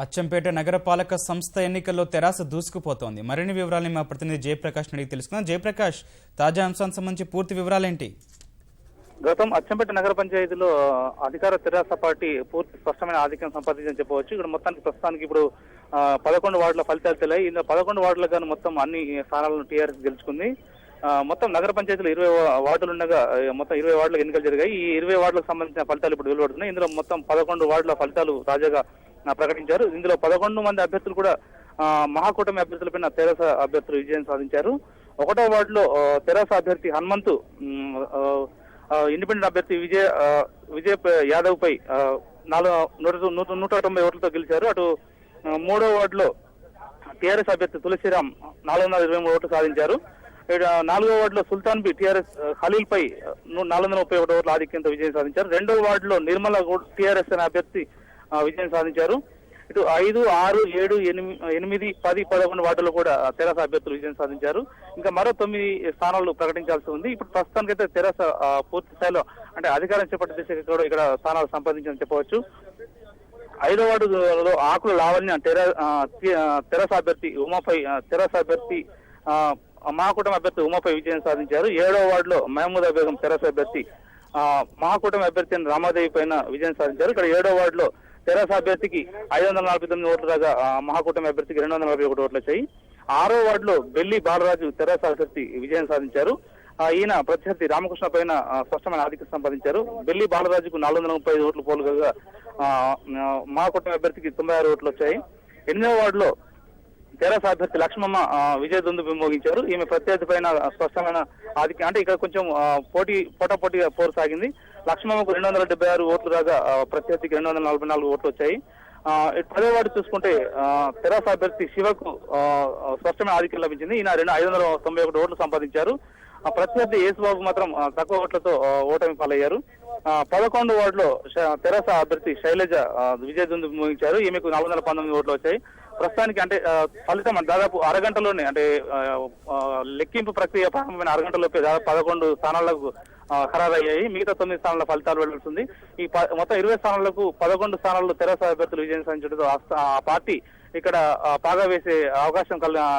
అచ్చంపేట నగరపాలక సంస్థ ఎన్నికల్లో తెరాస దూసుకుపోతోంది. మరిన్ని వివరాలని మా ప్రతినిధి జయప్రకాష్ అడిగి తెలుసుకుందాం. జయప్రకాష్, తాజా అంశానికి సంబంధించి పూర్తి వివరాలేంటి? గతం అచ్చంపేట నగర పంచాయతీలో అధికార తెరాస పార్టీ పూర్తి స్పష్టమైన ఆధిక్యం సంపాదించని చెప్పవచ్చు. ఇక్కడ మొత్తానికి ప్రస్తుతానికి ఇప్పుడు 11 వార్డుల ఫలితాలు తెలియాయి. ఇందులో 11 వార్డులకు గాను మొత్తం అన్ని స్థానాలను టీఆర్ఎస్ గెలుచుకుంది. మొత్తం నగర పంచాయతీలో 20 వార్డులు ఉండగా మొత్తం 20 వార్డులకు ఎన్నికలు జరిగాయి. ఈ 20 వార్డులకు సంబంధించిన ఫలితాలు ఇప్పుడు వెలువడుతున్నాయి. ఇందులో మొత్తం 11 వార్డుల ఫలితాలు తాజాగా ప్రకటించారు. ఇందులో 11 మంది అభ్యర్థులు కూడా మహాకూటమి అభ్యర్థులపైన తెరాస అభ్యర్థులు విజయం సాధించారు. 1వ వార్డులో తెరాస అభ్యర్థి హనుమంతు ఇండిపెండెంట్ అభ్యర్థి విజయ్ యాదవ్ పై 190 ఓట్లతో గెలిచారు. అటు 3వ వార్డులో టీఆర్ఎస్ అభ్యర్థి తులసిరామ్ 423 ఓట్లు సాధించారు. 4వ వార్డులో సుల్తాన్ బి టీఆర్ఎస్ ఖలీల్ పై 431 ఓట్ల ఆధిక్యంతో విజయం సాధించారు. 2వ వార్డులో నిర్మల టీఆర్ఎస్ అనే అభ్యర్థి విజయం సాధించారు. ఇటు 5, 6, 7, 8, 10, 11 వార్డుల్లో కూడా తెరాస అభ్యర్థులు విజయం సాధించారు. ఇంకా మరో 9 స్థానాలు ప్రకటించాల్సి ఉంది. ఇప్పుడు ప్రస్తుతానికైతే తెరాస పూర్తి స్థాయిలో అంటే అధికారం చేపట్టే దిశగా కూడా ఇక్కడ స్థానాలు సంపాదించని చెప్పవచ్చు. 5వ వార్డులో ఆకుల లావణ్య తెరాస అభ్యర్థి ఉమాపై మహాకూటమి అభ్యర్థి ఉమాపై విజయం సాధించారు. 7వ వార్డులో మహమూదా బేగం తెరాస అభ్యర్థి మహాకూటమి అభ్యర్థి రామాదేవి పైన విజయం సాధించారు. ఇక్కడ 7వ వార్డులో తెరాస అభ్యర్థికి 549 ఓట్లు రాగా మహాకూటమి అభ్యర్థికి 241 ఓట్లు వచ్చాయి. 6వ వార్డులో బెల్లి బాలరాజు తెరాస అభ్యర్థి విజయం సాధించారు. ఈయన ప్రత్యర్థి రామకృష్ణ పైన స్పష్టమైన ఆధిక్యం సంపాదించారు. బెల్లి బాలరాజుకు 435 ఓట్లు పోలుగా మహాకూటమి అభ్యర్థికి 96 ఓట్లు వచ్చాయి. 8వ వార్డులో తెరాస అభ్యర్థి లక్ష్మమ్మ విజయ దుందు మోగించారు. ఈమె ప్రత్యర్థి పైన స్పష్టమైన ఆధిక్యం అంటే ఇక్కడ కొంచెం పోటాపోటీగా పోరు సాగింది. లక్ష్మమ్మకు 276 ఓట్లు రాగా ప్రత్యర్థికి 244 ఓట్లు వచ్చాయి. 10వ వార్డు చూసుకుంటే తెరాస అభ్యర్థి శివకు స్పష్టమైన ఆధిక్యం లభించింది. ఈయన 591 ఓట్లు సంపాదించారు. ప్రత్యర్థి యేసుబాబు మాత్రం తక్కువ ఓట్లతో ఓటమి పాలయ్యారు. 11వ వార్డులో తెరాస అభ్యర్థి శైలజ విజయ దుందు మోగించారు. ఈమెకు 419 ఓట్లు వచ్చాయి. ప్రస్తుతానికి అంటే ఫలితం దాదాపు అరగంటలోనే అంటే లెక్కింపు ప్రక్రియ ప్రారంభమైన అరగంటలోపే దాదాపు 11 స్థానాలకు ఖరారయ్యాయి. మిగతా 9 స్థానాల ఫలితాలు వెళ్తుంది. ఈ మొత్తం 20 స్థానాలకు 11 స్థానాల్లో తెరాస అభ్యర్థులు విజయం సాధించడంతో ఆ పార్టీ ఇక్కడ పాగా వేసే అవకాశం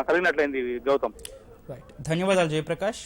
కలిగినట్లయింది. గౌతమ్, ధన్యవాదాలు జయప్రకాష్.